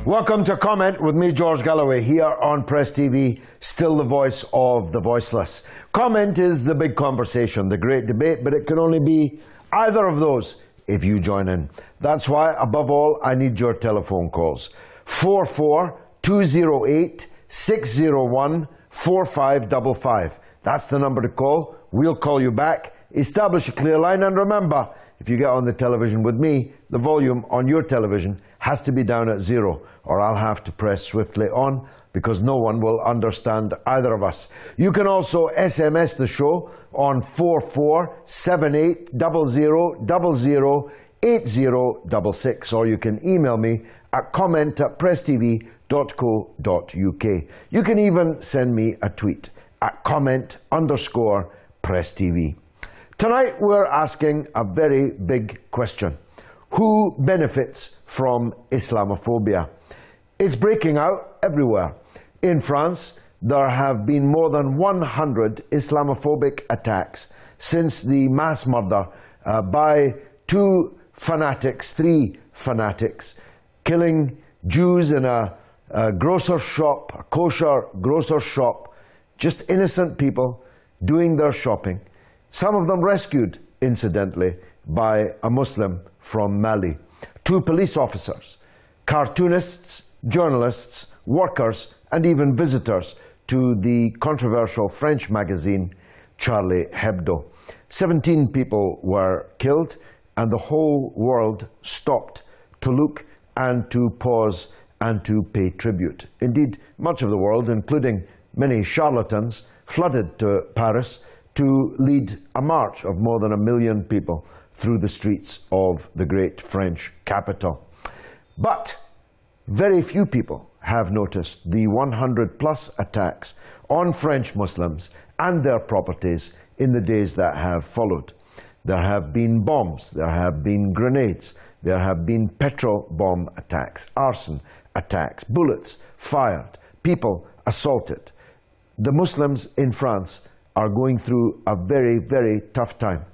Welcome to Comment with me, George Galloway, here on Press TV, still the voice of the voiceless. Comment is the big conversation, the great debate, but it can only be either of those if you join in. That's why, above all, I need your telephone calls. 44208-601-4555. That's the number to call. We'll call you back. Establish a clear line, and remember, if you get on the television with me, the volume on your television has to be down at 0, or I'll have to press swiftly on, because no one will understand either of us. You can also SMS the show on 447800008066, or you can email me at comment@presstv.co.uk. You can even send me a tweet at comment_presstv. Tonight we're asking a very big question. Who benefits from Islamophobia? It's breaking out everywhere. In France, there have been more than 100 Islamophobic attacks since the mass murder by three fanatics, killing Jews in a grocer's shop, a kosher grocer's shop, just innocent people doing their shopping. Some of them rescued, incidentally, by a Muslim from Mali. 2 police officers, cartoonists, journalists, workers, and even visitors to the controversial French magazine Charlie Hebdo. 17 people were killed, and the whole world stopped to look and to pause and to pay tribute. Indeed, much of the world, including many charlatans, flooded to Paris to lead a march of more than 1 million people through the streets of the great French capital. But very few people have noticed the 100+ attacks on French Muslims and their properties in the days that have followed. There have been bombs, there have been grenades, there have been petrol bomb attacks, arson attacks, bullets fired, people assaulted. The Muslims in France are going through a very, very tough time.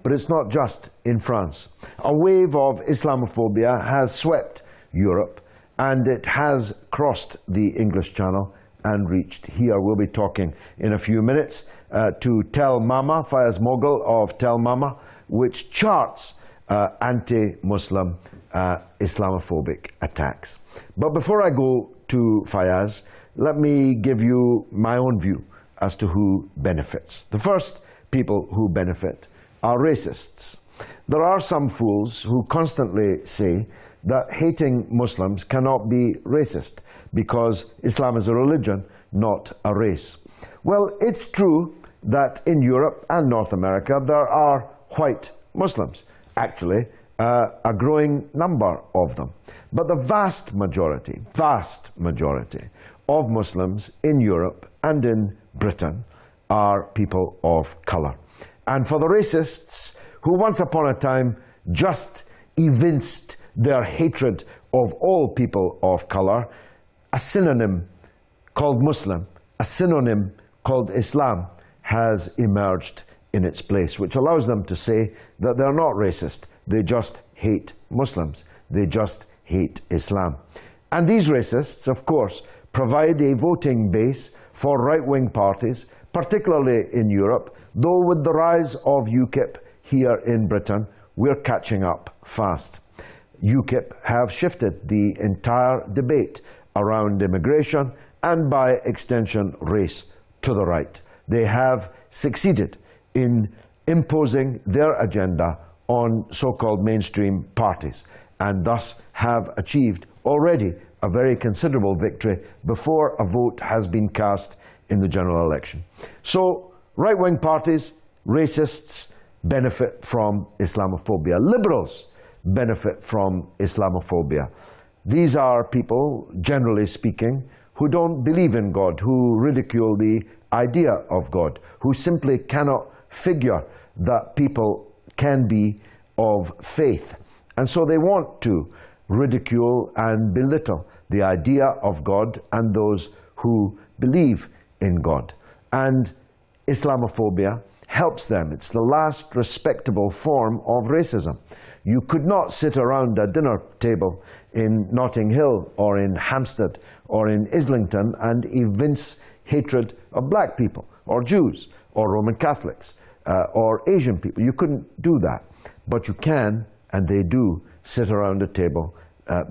But it's not just in France. A wave of Islamophobia has swept Europe, and it has crossed the English Channel and reached here. We'll be talking in a few minutes to Tell Mama, Fayez Mogul of Tell Mama, which charts anti-Muslim Islamophobic attacks. But before I go to Fayez, let me give you my own view as to who benefits. The first people who benefit are racists. There are some fools who constantly say that hating Muslims cannot be racist because Islam is a religion, not a race. Well, it's true that in Europe and North America there are white Muslims, actually a growing number of them. But the vast majority of Muslims in Europe and in Britain are people of colour. And for the racists who once upon a time just evinced their hatred of all people of colour, a synonym called Muslim, a synonym called Islam has emerged in its place, which allows them to say that they're not racist, they just hate Muslims, they just hate Islam. And these racists, of course, provide a voting base for right-wing parties, particularly in Europe, though with the rise of UKIP here in Britain, we're catching up fast. UKIP have shifted the entire debate around immigration and by extension race to the right. They have succeeded in imposing their agenda on so-called mainstream parties and thus have achieved already a very considerable victory before a vote has been cast in the general election. So right-wing parties, racists benefit from Islamophobia. Liberals benefit from Islamophobia. These are people, generally speaking, who don't believe in God, who ridicule the idea of God, who simply cannot figure that people can be of faith. And so they want to ridicule and belittle the idea of God and those who believe in God. And Islamophobia helps them. It's the last respectable form of racism. You could not sit around a dinner table in Notting Hill or in Hampstead or in Islington and evince hatred of black people or Jews or Roman Catholics or Asian people. You couldn't do that. But you can, and they do, sit around a table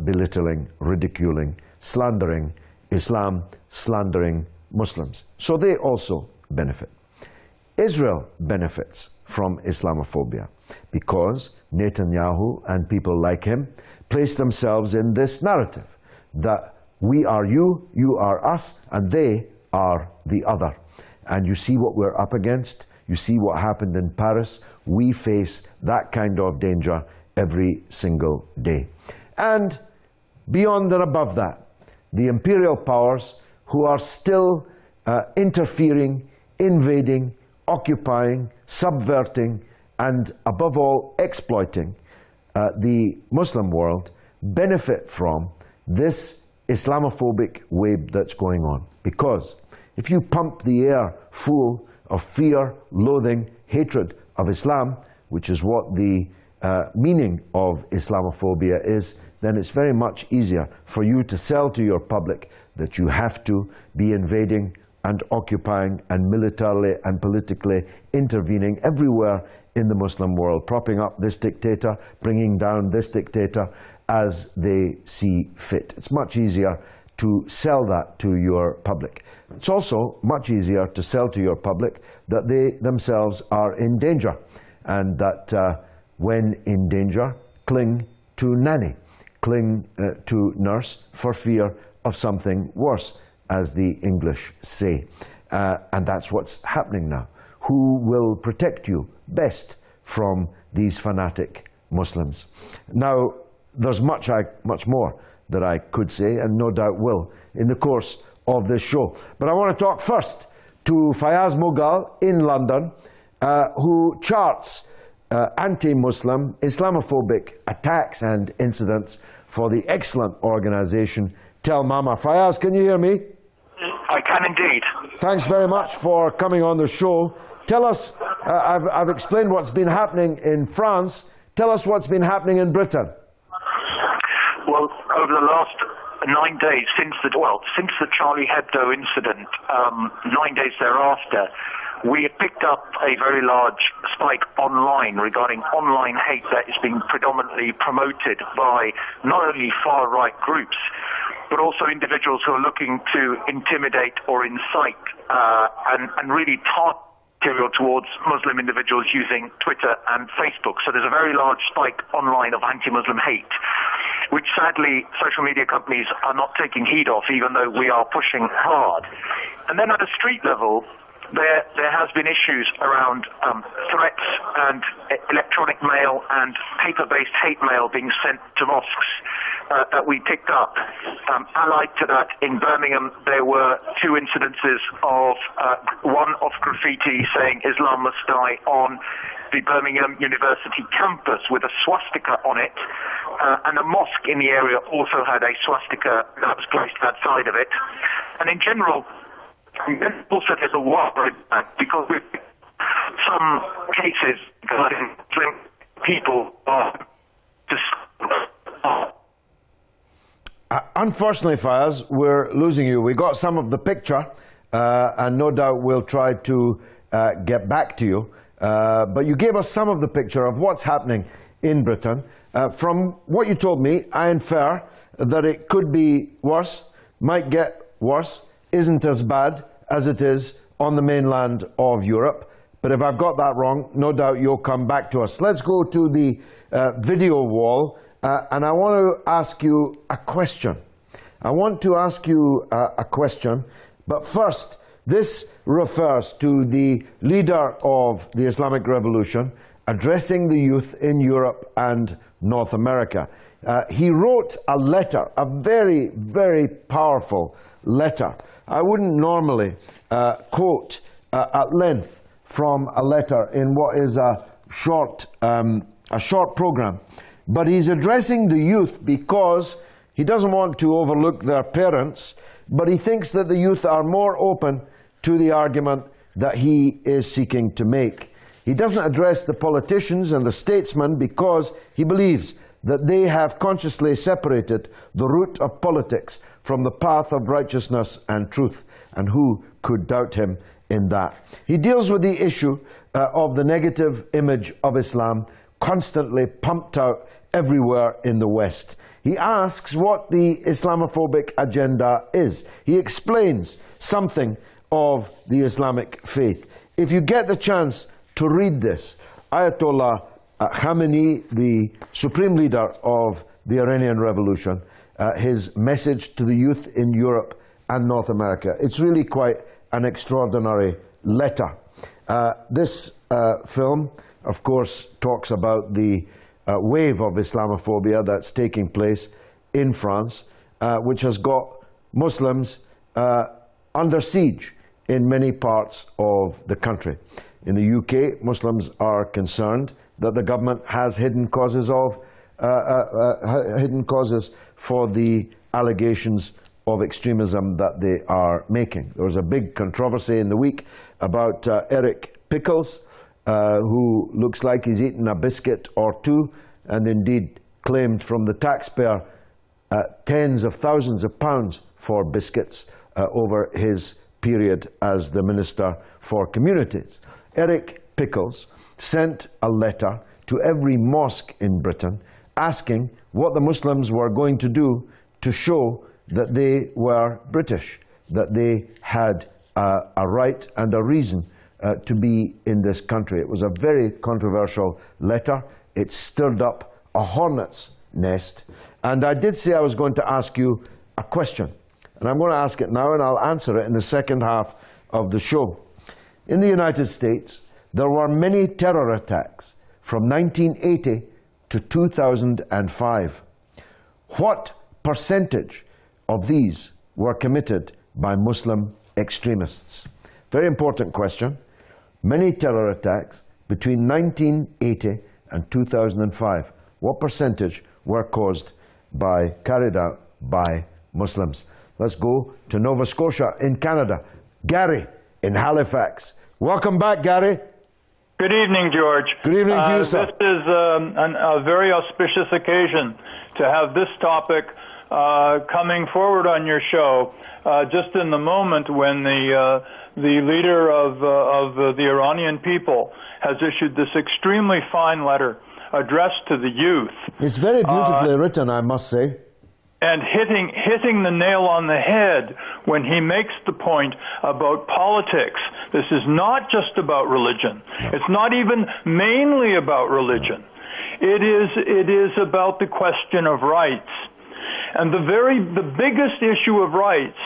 belittling, ridiculing, slandering Islam, slandering Muslims. So they also benefit. Israel benefits from Islamophobia because Netanyahu and people like him place themselves in this narrative that we are you, you are us, and they are the other. And you see what we're up against. You see what happened in Paris. We face that kind of danger every single day. And beyond and above that, the imperial powers who are still interfering, invading, occupying, subverting, and above all exploiting the Muslim world benefit from this Islamophobic wave that's going on. Because if you pump the air full of fear, loathing, hatred of Islam, which is what the meaning of Islamophobia is, then it's very much easier for you to sell to your public that you have to be invading and occupying and militarily and politically intervening everywhere in the Muslim world, propping up this dictator, bringing down this dictator as they see fit. It's much easier to sell that to your public. It's also much easier to sell to your public that they themselves are in danger, and that when in danger, cling to nanny, cling to nurse for fear of something worse, as the English say. And that's what's happening now. Who will protect you best from these fanatic Muslims? Now, there's much more that I could say, and no doubt will, in the course of this show. But I want to talk first to Fayaz Mughal in London, who charts anti-Muslim, Islamophobic attacks and incidents for the excellent organization Tell Mama. Fayaz, can you hear me? I can indeed. Thanks very much for coming on the show. Tell us, I've explained what's been happening in France. Tell us what's been happening in Britain. Well, over the last 9 days, since the Charlie Hebdo incident, 9 days thereafter, we have picked up a very large spike online regarding online hate that is being predominantly promoted by not only far-right groups, but also individuals who are looking to intimidate or incite and really target material towards Muslim individuals using Twitter and Facebook. So there's a very large spike online of anti-Muslim hate, which sadly social media companies are not taking heed of, even though we are pushing hard. And then at a street level, there has been issues around threats and electronic mail and paper-based hate mail being sent to mosques that we picked up. Allied to that, in Birmingham, there were 2 incidences of one of graffiti saying Islam must die on the Birmingham University campus with a swastika on it, and a mosque in the area also had a swastika that was placed outside of it. And in general, also there's a wider impact because with some cases regarding people are just unfortunately, Fayaz, we're losing you. We got some of the picture, and no doubt we'll try to get back to you. But you gave us some of the picture of what's happening in Britain. From what you told me, I infer that it could be worse, might get worse, isn't as bad as it is on the mainland of Europe. But if I've got that wrong, no doubt you'll come back to us. Let's go to the video wall, and I want to ask you a question. But first, this refers to the leader of the Islamic Revolution addressing the youth in Europe and North America. He wrote a letter, a very, very powerful letter. I wouldn't normally quote at length from a letter in what is a short program, but he's addressing the youth because he doesn't want to overlook their parents, but he thinks that the youth are more open to the argument that he is seeking to make. He doesn't address the politicians and the statesmen because he believes that they have consciously separated the root of politics from the path of righteousness and truth, and who could doubt him in that? He deals with the issue of the negative image of Islam constantly pumped out everywhere in the West. He asks what the Islamophobic agenda is. He explains something of the Islamic faith. If you get the chance to read this, Ayatollah Khamenei, the supreme leader of the Iranian Revolution, his message to the youth in Europe and North America. It's really quite an extraordinary letter. This film, of course, talks about the wave of Islamophobia that's taking place in France, which has got Muslims under siege in many parts of the country. In the UK, Muslims are concerned that the government has hidden causes for the allegations of extremism that they are making. There was a big controversy in the week about Eric Pickles, who looks like he's eaten a biscuit or two, and indeed claimed from the taxpayer tens of thousands of pounds for biscuits over his period as the Minister for Communities. Eric Pickles sent a letter to every mosque in Britain asking what the Muslims were going to do to show that they were British, that they had a right and a reason to be in this country. It was a very controversial letter. It stirred up a hornet's nest. And I did say I was going to ask you a question. And I'm going to ask it now, and I'll answer it in the second half of the show. In the United States, there were many terror attacks from 1980 to 2005. What percentage of these were committed by Muslim extremists? Very important question. Many terror attacks between 1980 and 2005. What percentage were carried out by Muslims? Let's go to Nova Scotia in Canada. Gary in Halifax. Welcome back, Gary. Good evening, George. Good evening to you, sir. This is a very auspicious occasion to have this topic coming forward on your show, just in the moment when the leader of the Iranian people has issued this extremely fine letter addressed to the youth. It's very beautifully written, I must say. And hitting the nail on the head when he makes the point about politics. This is not just about religion. It's not even mainly about religion. It is about the question of rights. And the biggest issue of rights,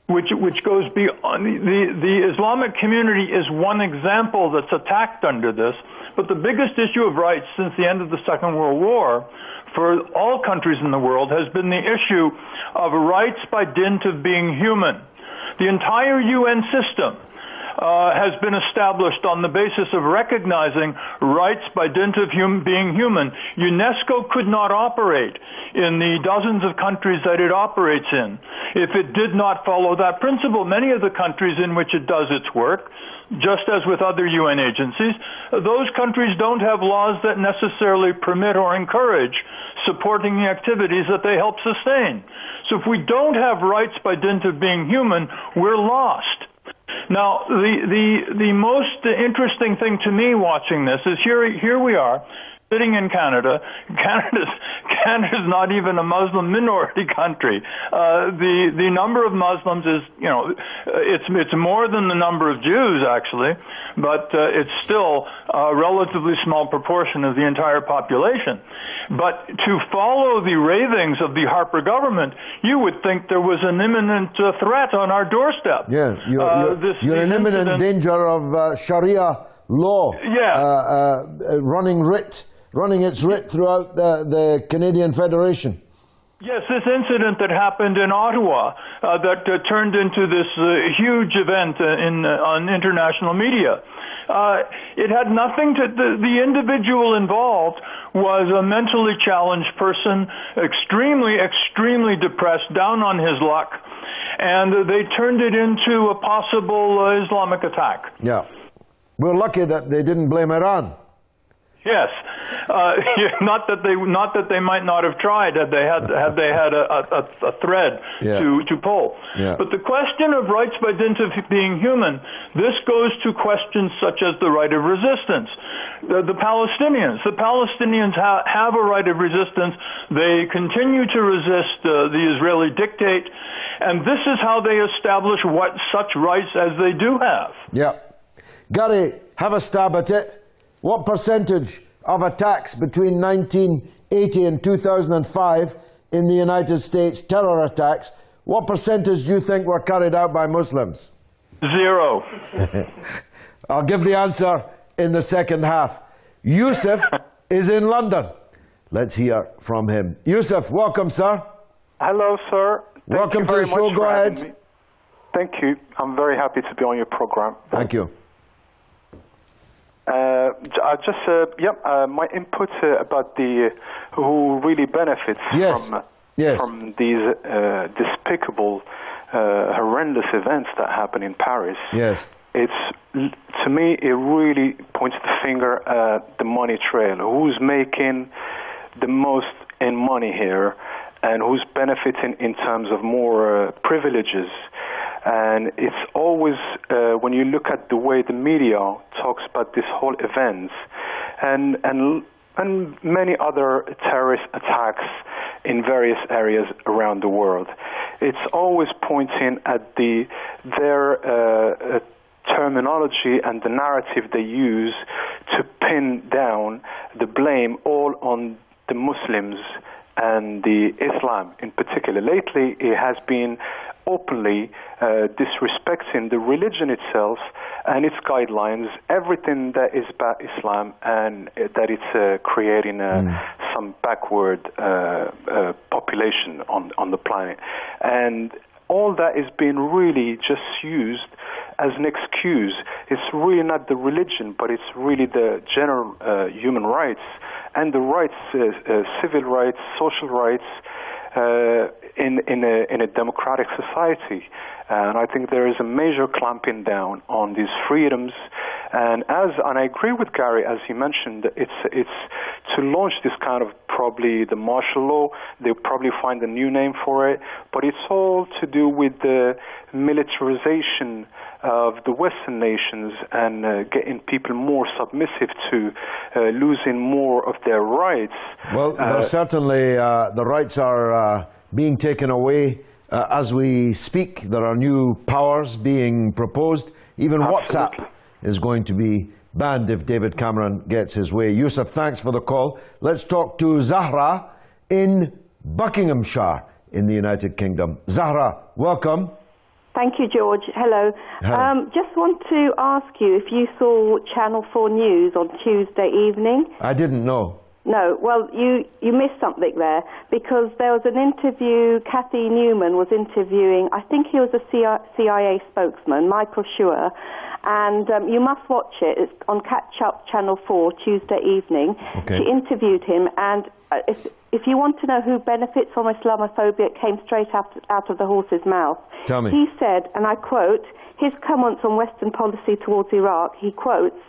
which goes beyond the Islamic community, is one example that's attacked under this. But the biggest issue of rights since the end of the Second World War for all countries in the world has been the issue of rights by dint of being human. The entire UN system has been established on the basis of recognizing rights by dint of being human. UNESCO could not operate in the dozens of countries that it operates in if it did not follow that principle. Many of the countries in which it does its work, just as with other UN agencies, those countries don't have laws that necessarily permit or encourage supporting the activities that they help sustain. So if we don't have rights by dint of being human, we're lost. Now, the most interesting thing to me watching this is here we are, sitting in Canada. Canada's not even a Muslim minority country. The number of Muslims is, it's more than the number of Jews, actually, but it's still a relatively small proportion of the entire population. But to follow the ravings of the Harper government, you would think there was an imminent threat on our doorstep. Yeah, you're in imminent danger of Sharia law running its writ throughout the Canadian Federation. Yes, this incident that happened in Ottawa that turned into this huge event on international media. It had nothing to, the individual involved was a mentally challenged person, extremely depressed, down on his luck, and they turned it into a possible Islamic attack. Yeah. We're lucky that they didn't blame Iran. Yes, not that they might not have tried had they had a thread to pull. Yeah. But the question of rights by dint of being human, this goes to questions such as the right of resistance. The Palestinians have a right of resistance. They continue to resist the Israeli dictate, and this is how they establish what such rights as they do have. Yeah, Gary, have a stab at it. What percentage of attacks between 1980 and 2005 in the United States, terror attacks, what percentage do you think were carried out by Muslims? 0. I'll give the answer in the second half. Yusuf is in London. Let's hear from him. Yusuf, welcome, sir. Hello, sir. Welcome to the show. Go ahead. Thank you. I'm very happy to be on your program. Thank you. My input about who really benefits from these despicable, horrendous events that happen in Paris. Yes. To me, it really points the finger at the money trail. Who's making the most in money here, and who's benefiting in terms of more privileges. And it's always, when you look at the way the media talks about this whole event and many other terrorist attacks in various areas around the world, it's always pointing at their terminology and the narrative they use to pin down the blame all on the Muslims and the Islam in particular. Lately, it has been openly disrespecting the religion itself and its guidelines, everything that is about Islam, and that it's creating some backward population on the planet. And all that is being really just used as an excuse. It's really not the religion, but it's really the general human rights and the rights, civil rights, social rights, in a democratic society. And I think there is a major clamping down on these freedoms. And I agree with Gary, as he mentioned, it's to launch this kind of, probably the martial law. They'll probably find a new name for it, but it's all to do with the militarization of the Western nations and getting people more submissive to losing more of their rights. Well, certainly the rights are being taken away as we speak. There are new powers being proposed. Even WhatsApp is going to be banned if David Cameron gets his way. Yusuf, thanks for the call. Let's talk to Zahra in Buckinghamshire in the United Kingdom. Zahra, welcome. Thank you, George. Hello. Just want to ask you if you saw Channel 4 News on Tuesday evening. I didn't know. No, well, you missed something there, because there was an interview, Kathy Newman was interviewing, I think he was a CIA spokesman, Michael Schur, and you must watch it. It's on Catch Up Channel 4 Tuesday evening. Okay. She interviewed him, and if you want to know who benefits from Islamophobia, it came straight out of the horse's mouth. Tell me. He said, and I quote, his comments on Western policy towards Iraq, he quotes,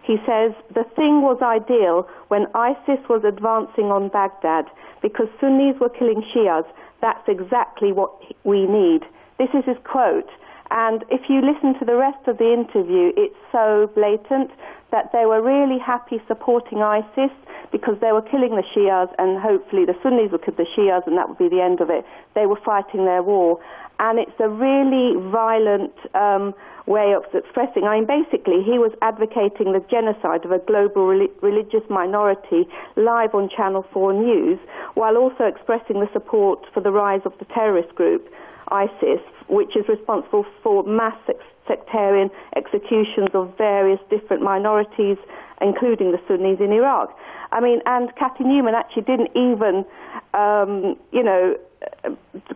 he says, the thing was ideal when ISIS was advancing on Baghdad because Sunnis were killing Shias. That's exactly what we need. This is his quote. And if you listen to the rest of the interview, it's so blatant that they were really happy supporting ISIS because they were killing the Shias, and hopefully the Sunnis would kill the Shias and that would be the end of it. They were fighting their war. And it's a really violent way of expressing. I mean, basically, he was advocating the genocide of a global religious minority live on Channel 4 News, while also expressing the support for the rise of the terrorist group. ISIS, which is responsible for mass sectarian executions of various different minorities, including the Sunnis in Iraq. I mean, and Cathy Newman actually didn't even,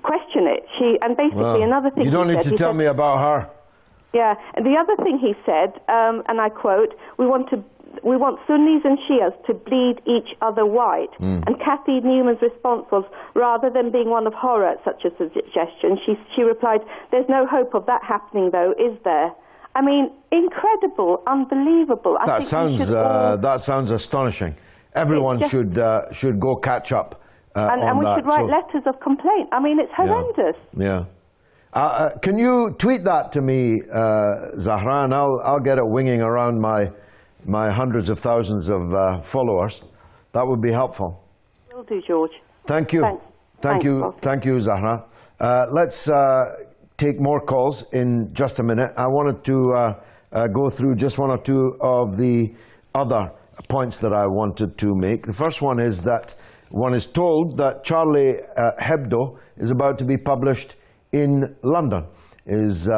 question it. And basically another thing you don't need to tell me about her. Yeah, and the other thing he said, and I quote, we want Sunnis and Shias to bleed each other white. And Cathy Newman's response was, rather than being one of horror at such a suggestion, she replied, "There's no hope of that happening, though, is there?" I mean, incredible, unbelievable. That sounds astonishing. Everyone should go catch up and we should write letters of complaint. I mean, it's horrendous. Yeah. Can you tweet that to me, Zahra, and I'll get it winging around my hundreds of thousands of followers. That would be helpful. Will do, George. Thank you. Thank you, Zahra. Let's take more calls in just a minute. I wanted to go through just one or two of the other points that I wanted to make. The first one is that one is told that Charlie Hebdo is about to be published in London, is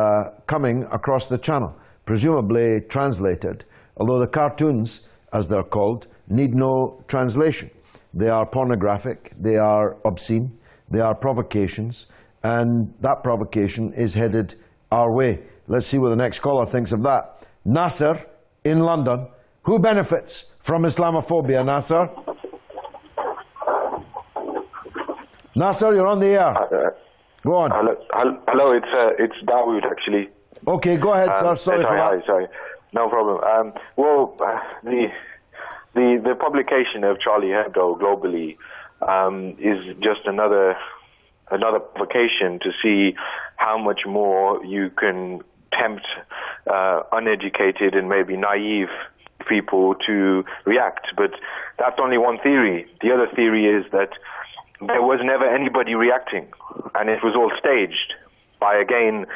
coming across the channel, presumably translated, although the cartoons, as they're called, need no translation. They are pornographic, they are obscene, they are provocations, and that provocation is headed our way. Let's see what the next caller thinks of that. Nasser in London. Who benefits from Islamophobia, Nasser? Nasser, you're on the air. Go on. Hello, it's Dawood, actually. Okay, go ahead, sir. Sorry for that. Sorry. No problem. The publication of Charlie Hebdo globally is just another provocation to see how much more you can tempt uneducated and maybe naive people to react. But that's only one theory. The other theory is that there was never anybody reacting, and it was all staged by, again,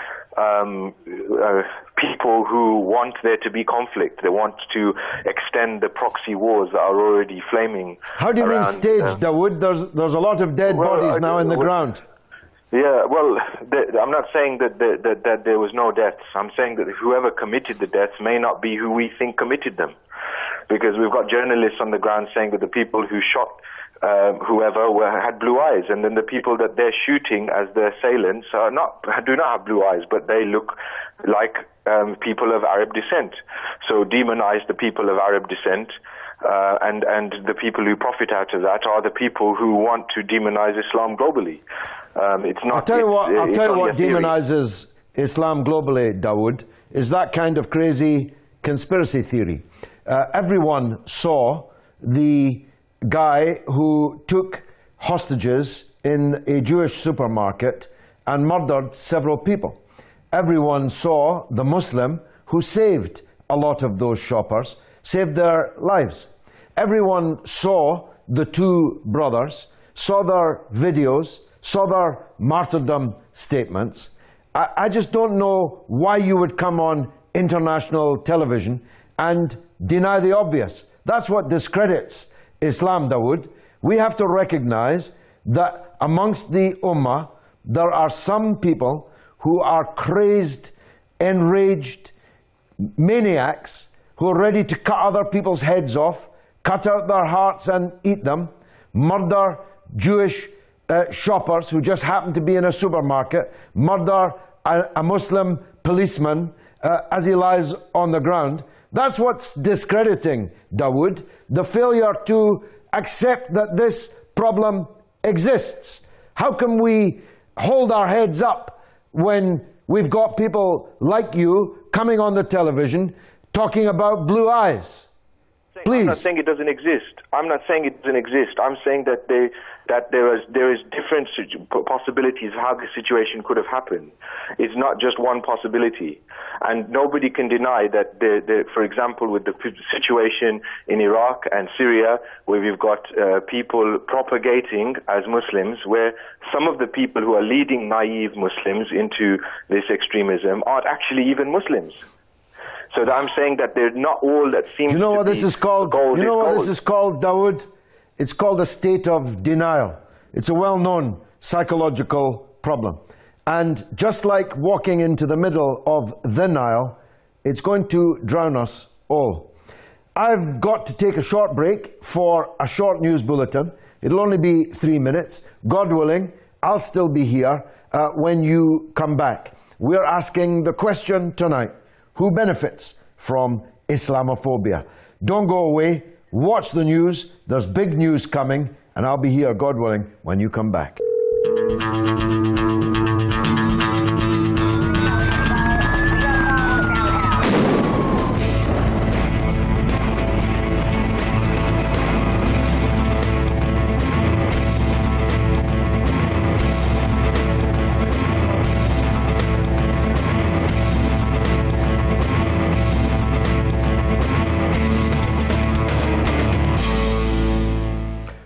people who want there to be conflict. They want to extend the proxy wars that are already flaming. How do you mean staged, Dawood? There's a lot of dead bodies now in the ground. Yeah, well, I'm not saying that there was no deaths. I'm saying that whoever committed the deaths may not be who we think committed them. Because we've got journalists on the ground saying that the people who shot whoever had blue eyes, and then the people that they're shooting as their assailants do not have blue eyes, but they look like people of Arab descent. So demonize the people of Arab descent, and the people who profit out of that are the people who want to demonize Islam globally. It's not. I'll tell you what demonizes Islam globally, Dawood, is that kind of crazy conspiracy theory. Everyone saw the guy who took hostages in a Jewish supermarket and murdered several people. Everyone saw the Muslim who saved a lot of those shoppers, saved their lives. Everyone saw the two brothers, saw their videos, saw their martyrdom statements. I just don't know why you would come on international television and deny the obvious. That's what discredits Islam, Dawood. We have to recognize that amongst the Ummah, there are some people who are crazed, enraged, maniacs, who are ready to cut other people's heads off, cut out their hearts and eat them, murder Jewish shoppers who just happen to be in a supermarket, murder a Muslim policeman as he lies on the ground. That's what's discrediting, Dawood, the failure to accept that this problem exists. How can we hold our heads up when we've got people like you coming on the television talking about blue eyes? Please. I'm not saying it doesn't exist. I'm not saying it doesn't exist. I'm saying that there is different possibilities of how the situation could have happened. It's not just one possibility. And nobody can deny that, for example, with the situation in Iraq and Syria, where we've got people propagating as Muslims, where some of the people who are leading naive Muslims into this extremism aren't actually even Muslims. So I'm saying that they're not all that seems to be. You know what this is called? You know what this is called, Dawood? It's called a state of denial. It's a well-known psychological problem. And just like walking into the middle of the Nile, it's going to drown us all. I've got to take a short break for a short news bulletin. It'll only be 3 minutes. God willing, I'll still be here when you come back. We're asking the question tonight, who benefits from Islamophobia? Don't go away. Watch the news. There's big news coming, and I'll be here, God willing, when you come back.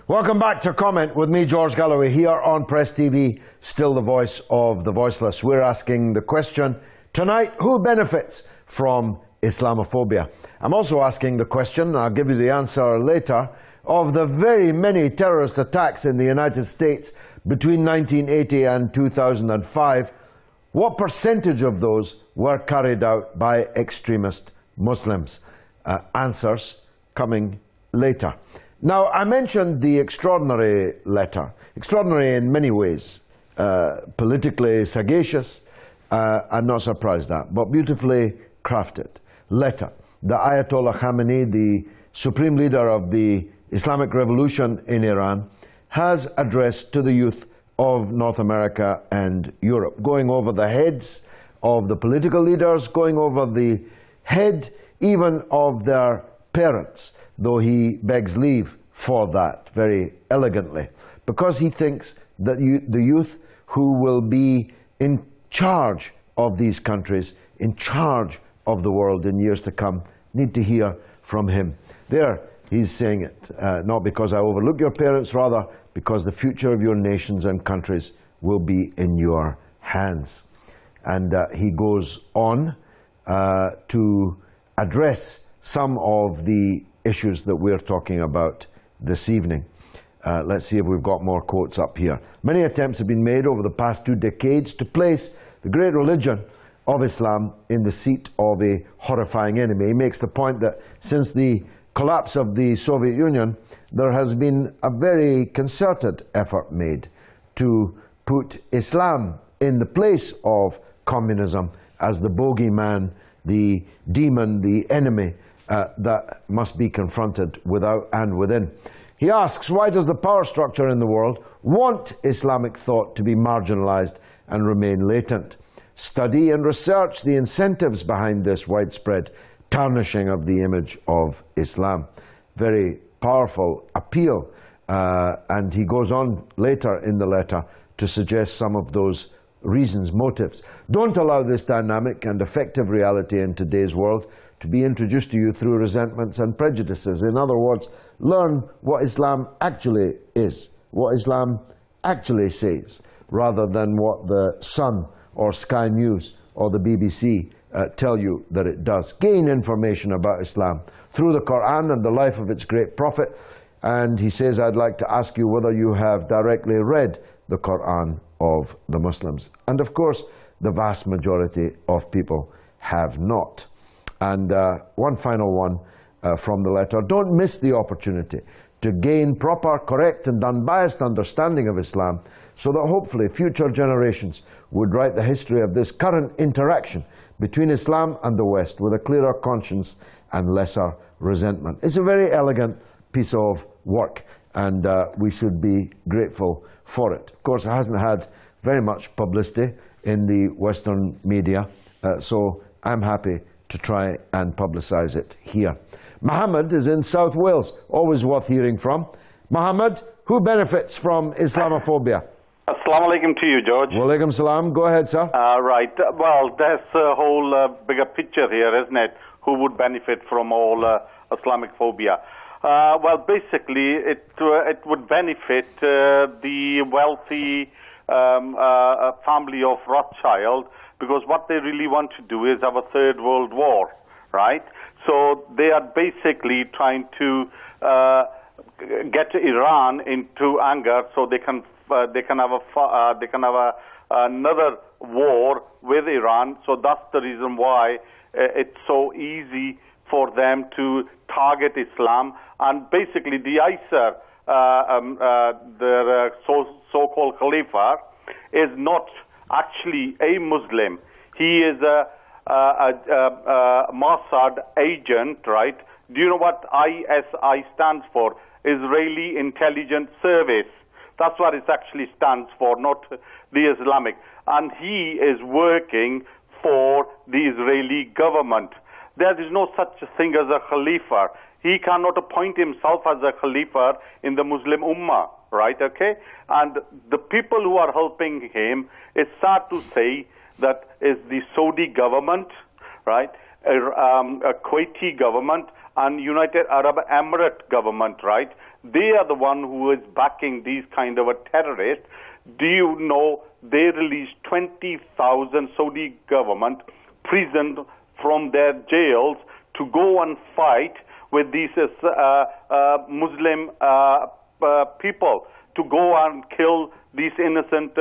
Welcome back to Comment with me, George Galloway, here on Press TV, still the voice of the voiceless. We're asking the question tonight, who benefits from Islamophobia? I'm also asking the question, and I'll give you the answer later, of the very many terrorist attacks in the United States between 1980 and 2005. What percentage of those were carried out by extremist Muslims? Answers coming later. Now, I mentioned the extraordinary letter, extraordinary in many ways, politically sagacious, I'm not surprised at, but beautifully crafted letter that Ayatollah Khamenei, the supreme leader of the Islamic Revolution in Iran, has addressed to the youth of North America and Europe, going over the heads of the political leaders, going over the head even of their parents, though he begs leave for that very elegantly, because he thinks that the youth who will be in charge of these countries, in charge of the world in years to come, need to hear from him. There, he's saying it, not because I overlook your parents, rather because the future of your nations and countries will be in your hands. And he goes on to address some of the issues that we're talking about this evening. Let's see if we've got more quotes up here. Many attempts have been made over the past 2 decades to place the great religion of Islam in the seat of a horrifying enemy. He makes the point that since the collapse of the Soviet Union, there has been a very concerted effort made to put Islam in the place of communism as the bogeyman, the demon, the enemy that must be confronted without and within. He asks, why does the power structure in the world want Islamic thought to be marginalized and remain latent? Study and research the incentives behind this widespread tarnishing of the image of Islam. Very powerful appeal. And he goes on later in the letter to suggest some of those reasons, motives. Don't allow this dynamic and effective reality in today's world to be introduced to you through resentments and prejudices. In other words, learn what Islam actually is, what Islam actually says, rather than what the Sun or Sky News or the BBC tell you that it does. Gain information about Islam through the Quran and the life of its great prophet. And he says, I'd like to ask you whether you have directly read the Quran of the Muslims. And of course, the vast majority of people have not. And one final one from the letter. Don't miss the opportunity to gain proper, correct and unbiased understanding of Islam, so that hopefully future generations would write the history of this current interaction between Islam and the West with a clearer conscience and lesser resentment. It's a very elegant piece of work, and we should be grateful for it. Of course, it hasn't had very much publicity in the Western media, so I'm happy to try and publicize it here. Mohammed is in South Wales, always worth hearing from. Mohammed, who benefits from Islamophobia? Assalamu alaikum to you, George. Wa alaikum salam. Go ahead, sir. Right. Well, there's a whole bigger picture here, isn't it? Who would benefit from all Islamic phobia? Well, basically, it would benefit the wealthy family of Rothschild, because what they really want to do is have a third world war, right? So they are basically trying to get Iran into anger, so they can have another war with Iran. So that's the reason why it's so easy for them to target Islam. And basically the ISR, their so-called Khalifa, is not actually a Muslim. He is a Mossad agent, right? Do you know what ISI stands for? Israeli Intelligence Service. That's what it actually stands for, not the Islamic. And he is working for the Israeli government. There is no such thing as a Khalifa. He cannot appoint himself as a Khalifa in the Muslim Ummah, right? Okay? And the people who are helping him, it's sad to say, that is the Saudi government, right? A Kuwaiti government and United Arab Emirates government, right? They are the one who is backing these kind of a terrorist. Do you know they released 20,000 Saudi government prisoned from their jails to go and fight with these Muslim people, to go and kill these innocent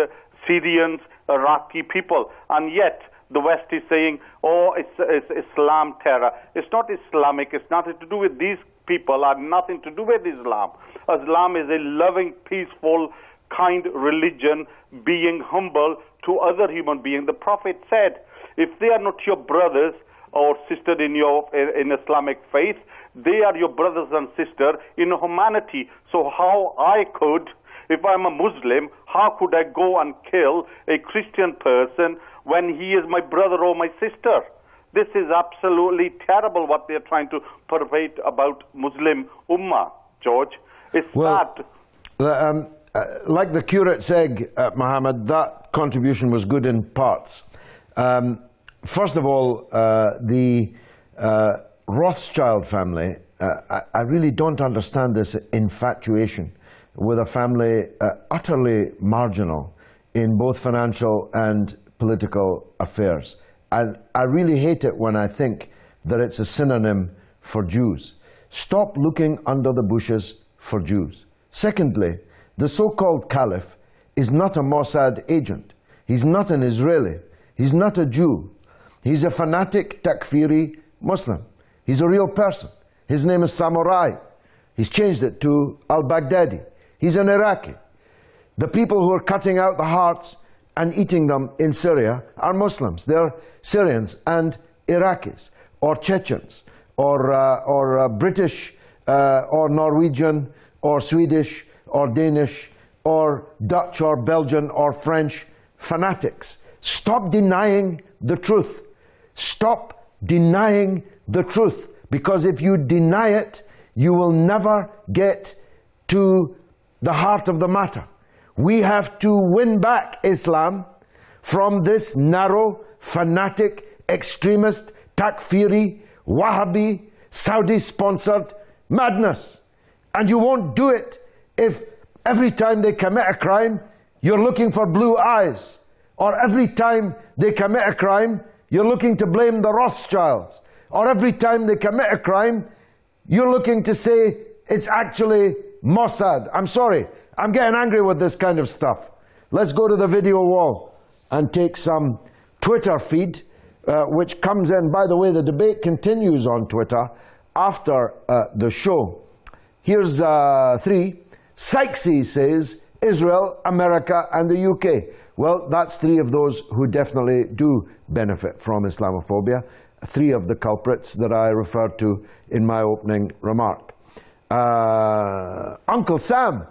Syrians, Iraqi people, and yet the West is saying, oh, it's Islam terror. It's not Islamic. It's nothing to do with these people, are nothing to do with Islam. Islam is a loving, peaceful, kind religion, being humble to other human beings. The Prophet said, if they are not your brothers or sisters in Islamic faith, they are your brothers and sisters in humanity. So how I could, if I'm a Muslim, how could I go and kill a Christian person when he is my brother or my sister? This is absolutely terrible what they're trying to pervade about Muslim Ummah, George. It's sad. Like the curate's egg, Mohammed, that contribution was good in parts. First of all, the Rothschild family, I really don't understand this infatuation with a family utterly marginal in both financial and political affairs. And I really hate it when I think that it's a synonym for Jews. Stop looking under the bushes for Jews. Secondly, the so-called caliph is not a Mossad agent. He's not an Israeli. He's not a Jew. He's a fanatic Takfiri Muslim. He's a real person. His name is Samurai. He's changed it to al-Baghdadi. He's an Iraqi. The people who are cutting out the hearts and eating them in Syria are Muslims. They're Syrians and Iraqis, or Chechens, or British, or Norwegian, or Swedish, or Danish, or Dutch, or Belgian, or French fanatics. Stop denying the truth. Stop denying the truth. Because if you deny it, you will never get to the heart of the matter. We have to win back Islam from this narrow, fanatic, extremist, Takfiri, Wahhabi, Saudi-sponsored madness. And you won't do it if every time they commit a crime, you're looking for blue eyes. Or every time they commit a crime, you're looking to blame the Rothschilds. Or every time they commit a crime, you're looking to say it's actually Mossad. I'm sorry, I'm getting angry with this kind of stuff. Let's go to the video wall and take some Twitter feed, which comes in. By the way, the debate continues on Twitter after the show. Here's 3. Sykesy says, Israel, America, and the UK. Well, that's 3 of those who definitely do benefit from Islamophobia. 3 of the culprits that I referred to in my opening remark. Uncle Sam,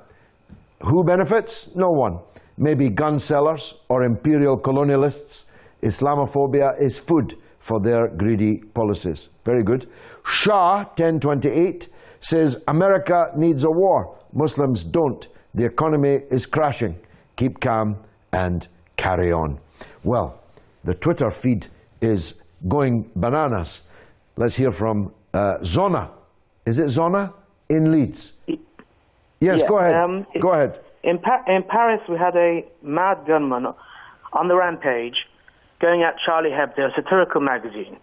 who benefits? No one. Maybe gun sellers or imperial colonialists. Islamophobia is food for their greedy policies. Very good. Shah 1028 says, America needs a war. Muslims don't. The economy is crashing. Keep calm and carry on. Well, the Twitter feed is going bananas. Let's hear from Zona. Is it Zona? In Leeds. Yes, yeah, go ahead. Go ahead. In Paris, we had a mad gunman on the rampage going at Charlie Hebdo, a satirical magazine.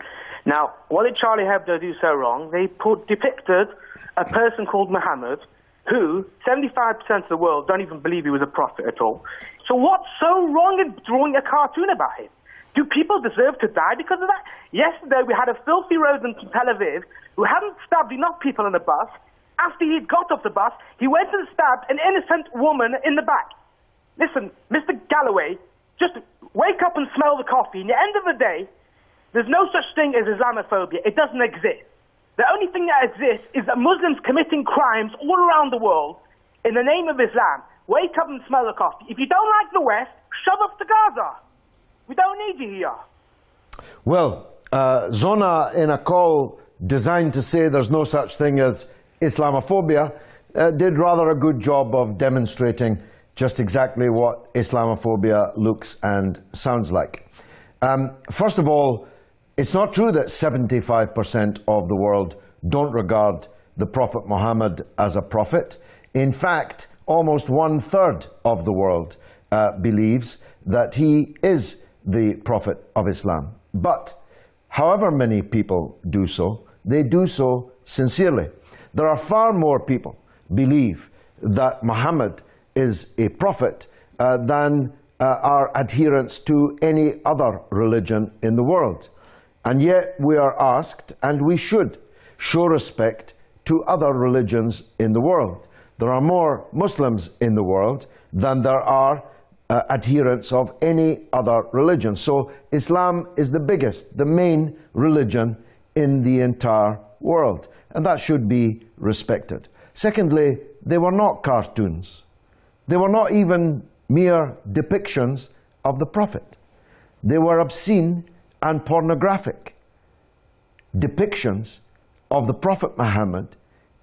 Now, what did Charlie Hebdo do so wrong? They depicted a person called Muhammad, who 75% of the world don't even believe he was a prophet at all. So what's so wrong in drawing a cartoon about him? Do people deserve to die because of that? Yesterday we had a filthy rodent in Tel Aviv who hadn't stabbed enough people on the bus. After he'd got off the bus, he went and stabbed an innocent woman in the back. Listen, Mr. Galloway, just wake up and smell the coffee. In the end of the day, there's no such thing as Islamophobia. It doesn't exist. The only thing that exists is that Muslims committing crimes all around the world in the name of Islam. Wake up and smell the coffee. If you don't like the West, shove off to Gaza. We don't need you here. Well, Zona, in a call designed to say there's no such thing as Islamophobia, did rather a good job of demonstrating just exactly what Islamophobia looks and sounds like. First of all, it's not true that 75% of the world don't regard the Prophet Muhammad as a prophet. In fact, almost 1/3 of the world believes that he is the Prophet of Islam. But however many people do so, they do so sincerely. There are far more people believe that Muhammad is a prophet than are adherents to any other religion in the world. And yet we are asked, and we should, show respect to other religions in the world. There are more Muslims in the world than there are adherents of any other religion. So Islam is the biggest, the main religion in the entire world, and that should be respected. Secondly, they were not cartoons. They were not even mere depictions of the Prophet. They were obscene and pornographic depictions of the Prophet Muhammad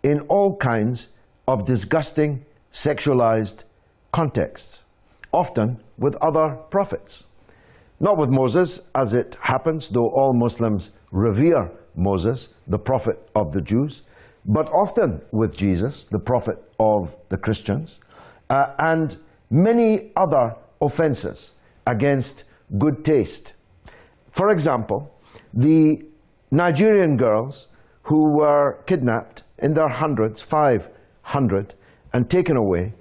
in all kinds of disgusting, sexualized contexts, often with other prophets. Not with Moses, as it happens, though all Muslims revere Moses, the prophet of the Jews, but often with Jesus, the prophet of the Christians, and many other offenses against good taste. For example, the Nigerian girls who were kidnapped in their hundreds, 500, and taken away,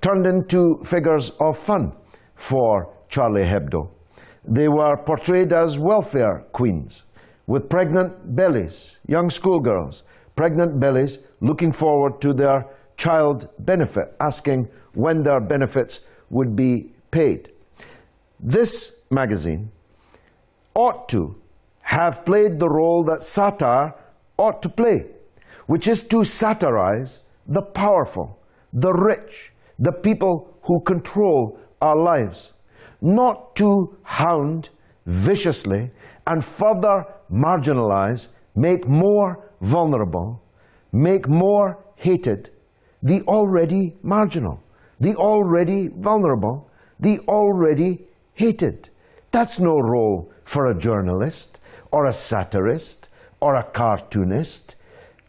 turned into figures of fun for Charlie Hebdo. They were portrayed as welfare queens with pregnant bellies, young schoolgirls, pregnant bellies looking forward to their child benefit, asking when their benefits would be paid. This magazine ought to have played the role that satire ought to play, which is to satirize the powerful, the rich, the people who control our lives, not to hound viciously and further marginalize, make more vulnerable, make more hated the already marginal, the already vulnerable, the already hated. That's no role for a journalist or a satirist or a cartoonist.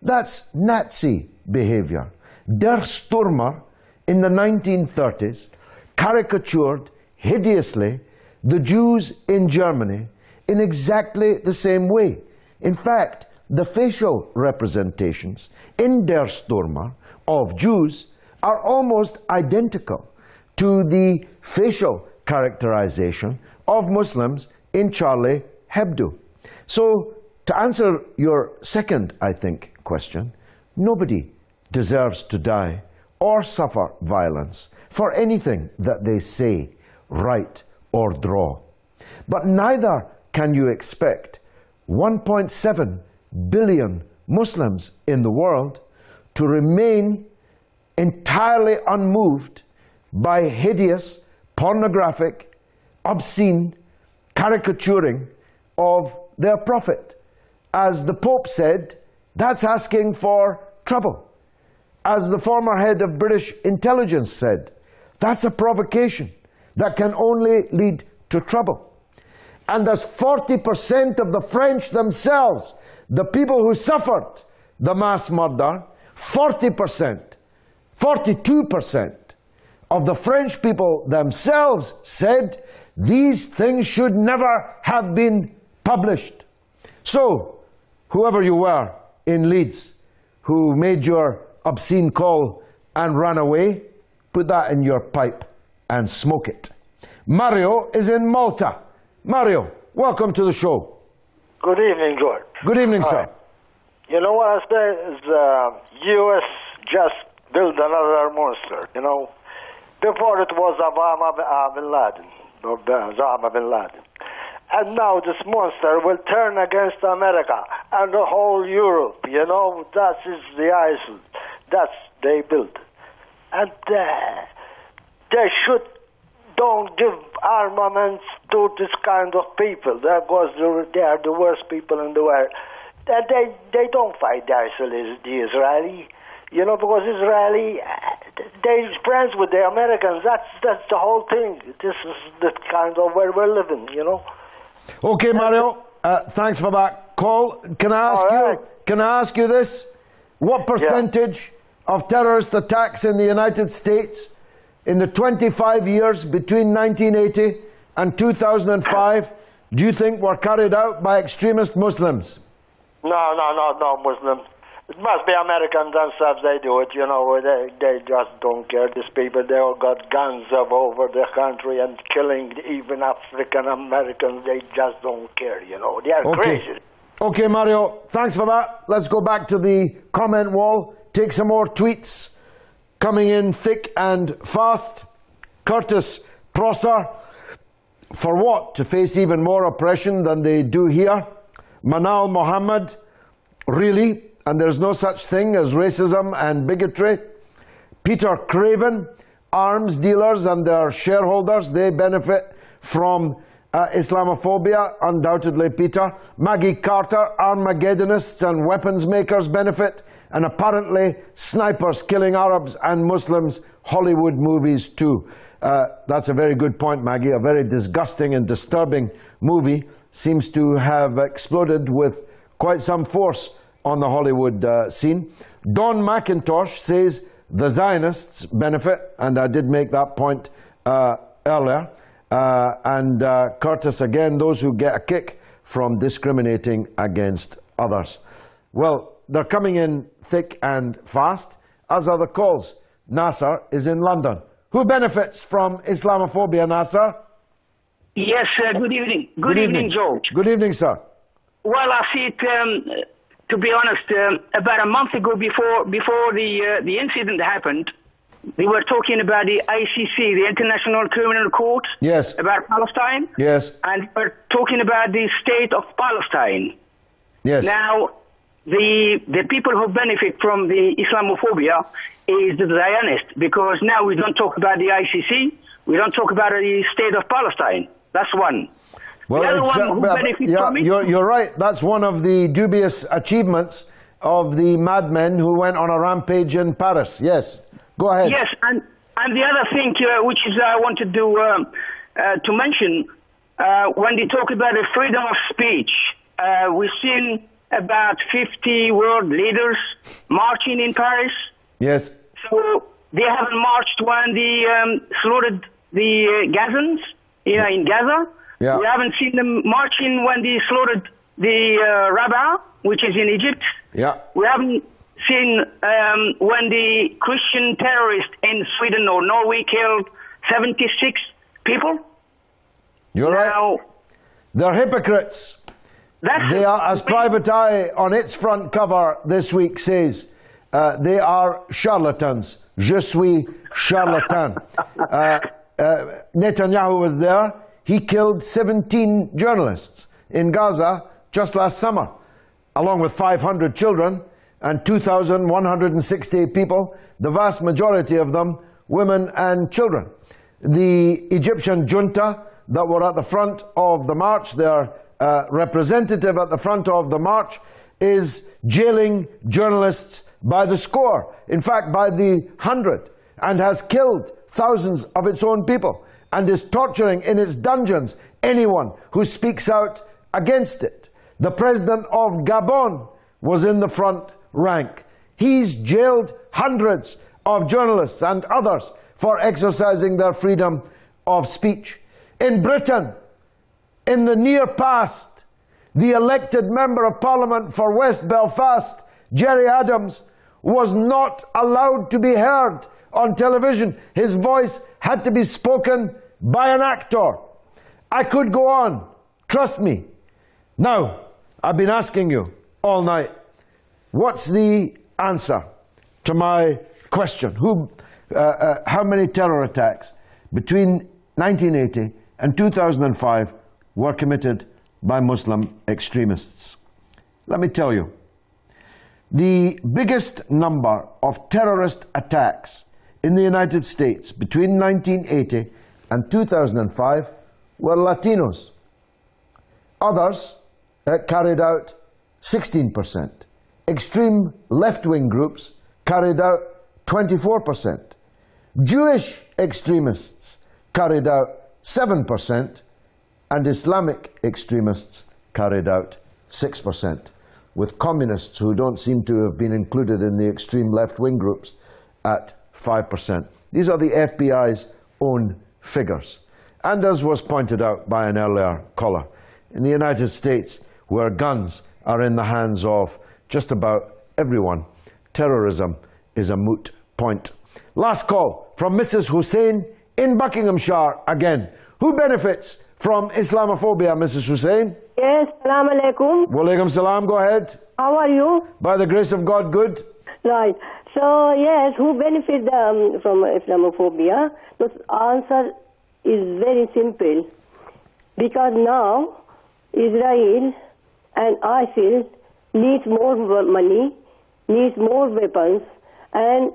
That's Nazi behavior. Der Stürmer in the 1930s caricatured hideously the Jews in Germany in exactly the same way. In fact, the facial representations in Der Stürmer of Jews are almost identical to the facial characterization of Muslims in Charlie Hebdo. So, to answer your second, I think, question, nobody deserves to die or suffer violence for anything that they say, write, or draw. But neither can you expect 1.7 billion Muslims in the world to remain entirely unmoved by hideous, pornographic, obscene caricaturing of their prophet. As the Pope said, that's asking for trouble. As the former head of British intelligence said, that's a provocation that can only lead to trouble. And as 40% of the French themselves, the people who suffered the mass murder, 40%, 42% of the French people themselves said these things should never have been published. So, whoever you were in Leeds who made your obscene call and ran away, put that in your pipe and smoke it. Mario is in Malta. Mario, welcome to the show. Good evening, George. Good evening, sir. You know what I say is U.S. just built another monster, you know. Before it was Osama bin Laden. And now this monster will turn against America and the whole Europe, you know. That is the ISIL. That's they built. And they don't give armaments to this kind of people. They are the worst people in the world. They don't fight the ISIL, the Israeli. You know, because Israeli, they're friends with the Americans. That's the whole thing. This is the kind of where we're living, you know. Okay, Mario. Thanks for that call. Can I ask you this? What percentage of terrorist attacks in the United States in the 25 years between 1980 and 2005 do you think were carried out by extremist Muslims? No Muslims. It must be Americans themselves, they do it, you know, they just don't care. These people, they all got guns all over the country and killing even African Americans, they just don't care, you know. They are crazy. Okay, Mario, thanks for that. Let's go back to the comment wall, take some more tweets coming in thick and fast. Curtis Prosser, for what? To face even more oppression than they do here. Manal Mohammed, really? And there's no such thing as racism and bigotry. Peter Craven, arms dealers and their shareholders, they benefit from Islamophobia, undoubtedly, Peter. Maggie Carter, Armageddonists and weapons makers benefit, and apparently snipers killing Arabs and Muslims, Hollywood movies too. That's a very good point, Maggie. A very disgusting and disturbing movie seems to have exploded with quite some force on the Hollywood scene. Don McIntosh says the Zionists benefit, and I did make that point earlier. Curtis, again, those who get a kick from discriminating against others. Well, they're coming in thick and fast, as are the calls. Nasser is in London. Who benefits from Islamophobia, Nasser? Yes, good evening. Good evening, George. Good evening, sir. Well, I see it, to be honest, about a month ago before the incident happened, they were talking about the ICC, the International Criminal Court, yes, about Palestine, yes, and we're talking about the state of Palestine. Yes. Now, the people who benefit from the Islamophobia is the Zionists, because now we don't talk about the ICC, we don't talk about the state of Palestine. That's one. Well, the other one who benefits from it, you're right. That's one of the dubious achievements of the madmen who went on a rampage in Paris. Yes, go ahead. Yes, and the other thing which is I wanted to mention, when they talk about the freedom of speech, we've seen about 50 world leaders marching in Paris. Yes. So they haven't marched when they slaughtered the Gazans, in Gaza. Yeah. We haven't seen them marching when they slaughtered the Rabaa, which is in Egypt. Yeah. We haven't seen when the Christian terrorists in Sweden or Norway killed 76 people. You're right. They're hypocrites. They are, as Private Eye on its front cover this week says, they are charlatans. Je suis charlatan. Netanyahu was there. He killed 17 journalists in Gaza just last summer, along with 500 children and 2,160 people, the vast majority of them women and children. The Egyptian junta that were at the front of the march, their representative at the front of the march, is jailing journalists by the score, in fact by the 100, and has killed thousands of its own people, and is torturing in its dungeons anyone who speaks out against it. The president of Gabon was in the front rank. He's jailed hundreds of journalists and others for exercising their freedom of speech. In Britain, in the near past, the elected Member of Parliament for West Belfast, Gerry Adams, was not allowed to be heard on television. His voice had to be spoken by an actor. I could go on. Trust me. Now, I've been asking you all night, what's the answer to my question? How many terror attacks between 1980 and 2005 were committed by Muslim extremists? Let me tell you. The biggest number of terrorist attacks in the United States between 1980 and 2005 were Latinos. Others carried out 16%. Extreme left-wing groups carried out 24%. Jewish extremists carried out 7%, and Islamic extremists carried out 6%, with communists who don't seem to have been included in the extreme left-wing groups at 5%. These are the FBI's own figures. And as was pointed out by an earlier caller, in the United States, where guns are in the hands of just about everyone, terrorism is a moot point. Last call from Mrs. Hussein in Buckinghamshire again. Who benefits from Islamophobia, Mrs. Hussein? Yes, Assalamu alaikum. Wa alaikum salam, go ahead. How are you? By the grace of God, good. Right. So, yes, who benefits from Islamophobia? The answer is very simple. Because now, Israel and ISIL needs more money, needs more weapons, and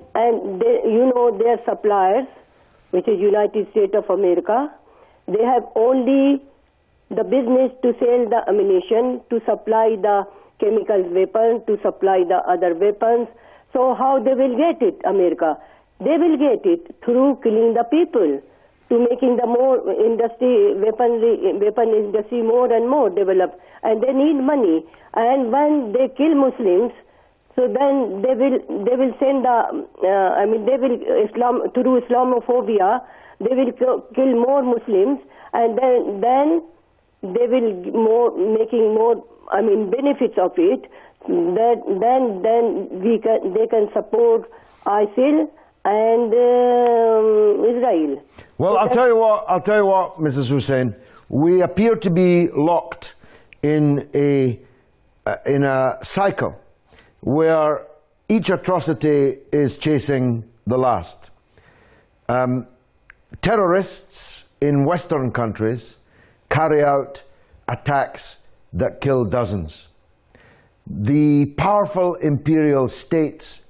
they, you know, their suppliers, which is United States of America, they have only the business to sell the ammunition, to supply the chemical weapons, to supply the other weapons. So how they will get it, America? They will get it through killing the people, to making the more industry, weapon industry more and more developed. And they need money. And when they kill Muslims, so then they will send they will through Islamophobia, they will kill more Muslims, and then they will making more benefits of it. Then they can support ISIL and Israel. Well, I'll tell you what, Mrs. Hussein, we appear to be locked in a cycle where each atrocity is chasing the last. Terrorists in Western countries carry out attacks that kill dozens. The powerful imperial states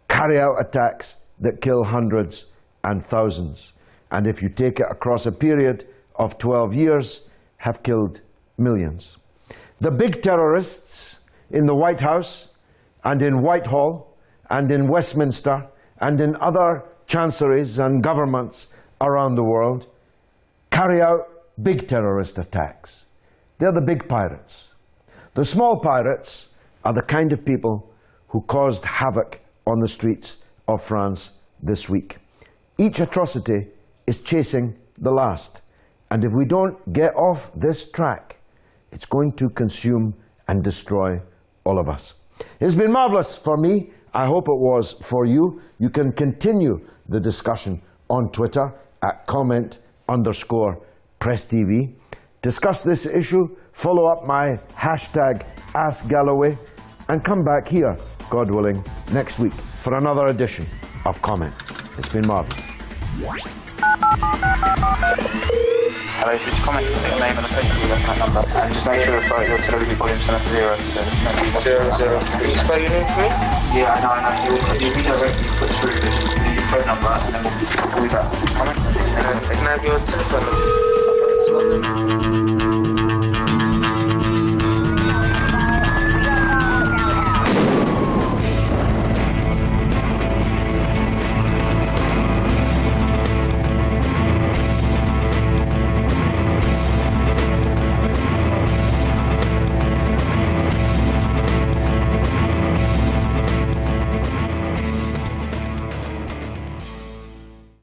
carry out attacks that kill hundreds and thousands. And if you take it across a period of 12 years, have killed millions. The big terrorists in the White House and in Whitehall and in Westminster and in other chanceries and governments around the world carry out big terrorist attacks. They're the big pirates. The small pirates are the kind of people who caused havoc on the streets of France this week. Each atrocity is chasing the last. And if we don't get off this track, it's going to consume and destroy all of us. It's been marvelous for me. I hope it was for you. You can continue the discussion on Twitter at comment_PressTV. Discuss this issue, follow up my hashtag AskGalloway, and come back here, God willing, next week for another edition of Comment. It's been marvelous. Hello, just comment your name and the place you left that number, and just make sure that your television volume's set to 0. So 0. Can you spell your name for me? Yeah, I know. You'll be directly put through just your phone number, and then we'll call you back. Comment. And then can I have your telephone number?